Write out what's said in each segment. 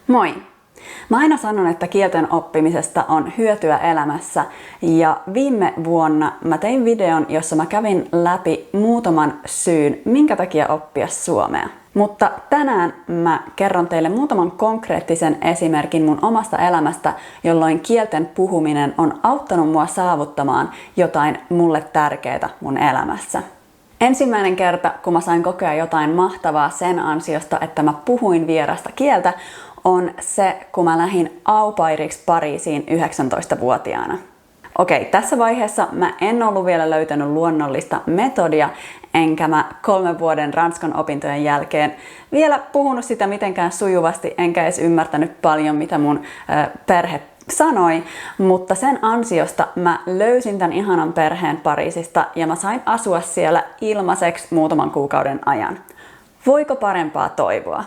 Moi! Mä aina sanon, että kielten oppimisesta on hyötyä elämässä ja viime vuonna mä tein videon, jossa mä kävin läpi muutaman syyn, minkä takia oppia suomea. Mutta tänään mä kerron teille muutaman konkreettisen esimerkin mun omasta elämästä, jolloin kielten puhuminen on auttanut mua saavuttamaan jotain mulle tärkeää mun elämässä. Ensimmäinen kerta, kun mä sain kokea jotain mahtavaa sen ansiosta, että mä puhuin vierasta kieltä, on se, kun mä lähdin au pairiksi Pariisiin 19-vuotiaana. Okei, tässä vaiheessa mä en ollut vielä löytänyt luonnollista metodia, enkä mä 3 vuoden Ranskan opintojen jälkeen vielä puhunut sitä mitenkään sujuvasti, enkä edes ymmärtänyt paljon, mitä mun perhe sanoi, mutta sen ansiosta mä löysin tämän ihanan perheen Pariisista ja mä sain asua siellä ilmaiseksi muutaman kuukauden ajan. Voiko parempaa toivoa?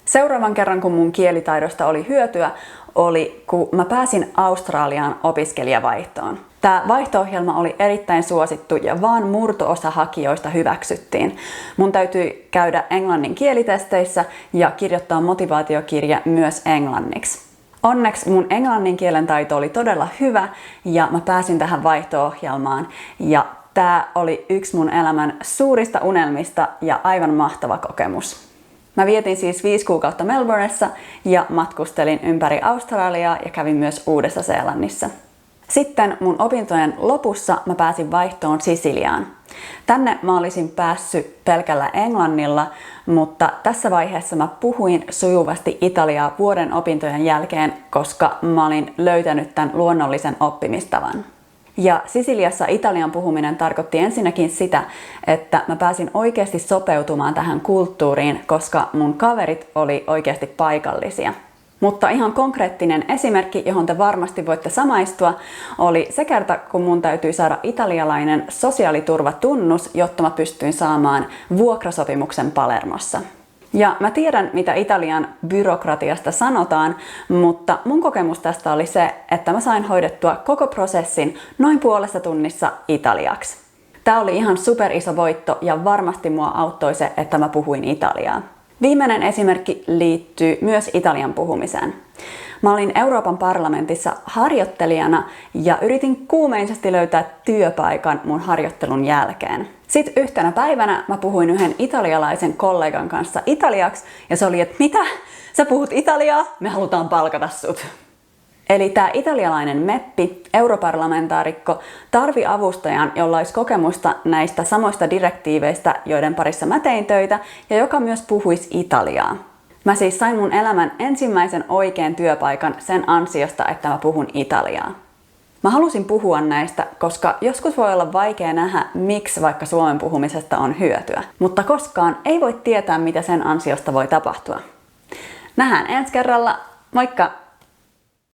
Seuraavan kerran, kun mun kielitaidosta oli hyötyä, oli kun mä pääsin Australiaan opiskelijavaihtoon. Tämä vaihto-ohjelma oli erittäin suosittu ja vaan murto-osa hakijoista hyväksyttiin. Mun täytyi käydä englannin kielitesteissä ja kirjoittaa motivaatiokirja myös englanniksi. Onneksi mun englannin kielen taito oli todella hyvä ja mä pääsin tähän vaihto-ohjelmaan ja tää oli yksi mun elämän suurista unelmista ja aivan mahtava kokemus. Mä vietin siis 5 kuukautta Melbourneessa ja matkustelin ympäri Australiaa ja kävin myös Uudessa-Seelannissa. Sitten mun opintojen lopussa mä pääsin vaihtoon Sisiliaan. Tänne mä olisin päässyt pelkällä englannilla, mutta tässä vaiheessa mä puhuin sujuvasti italiaa vuoden opintojen jälkeen, koska mä olin löytänyt tämän luonnollisen oppimistavan. Ja Sisiliassa italian puhuminen tarkoitti ensinnäkin sitä, että mä pääsin oikeasti sopeutumaan tähän kulttuuriin, koska mun kaverit oli oikeasti paikallisia. Mutta ihan konkreettinen esimerkki, johon te varmasti voitte samaistua, oli se kerta, kun mun täytyi saada italialainen sosiaaliturvatunnus, jotta mä pystyin saamaan vuokrasopimuksen Palermossa. Ja mä tiedän, mitä Italian byrokratiasta sanotaan, mutta mun kokemus tästä oli se, että mä sain hoidettua koko prosessin noin puolessa tunnissa italiaksi. Tää oli ihan super iso voitto ja varmasti mua auttoi se, että mä puhuin italiaa. Viimeinen esimerkki liittyy myös italian puhumiseen. Mä olin Euroopan parlamentissa harjoittelijana ja yritin kuumeisesti löytää työpaikan mun harjoittelun jälkeen. Sitten yhtenä päivänä mä puhuin yhden italialaisen kollegan kanssa italiaksi ja se oli, että mitä? Sä puhut italiaa? Me halutaan palkata sut. Eli tämä italialainen meppi, europarlamentaarikko, tarvi avustajan, jolla olisi kokemusta näistä samoista direktiiveistä, joiden parissa mä tein töitä, ja joka myös puhuisi italiaa. Mä siis sain mun elämän ensimmäisen oikean työpaikan sen ansiosta, että mä puhun italiaa. Mä halusin puhua näistä, koska joskus voi olla vaikea nähdä, miksi vaikka suomen puhumisesta on hyötyä. Mutta koskaan ei voi tietää, mitä sen ansiosta voi tapahtua. Nähdään ensi kerralla. Moikka!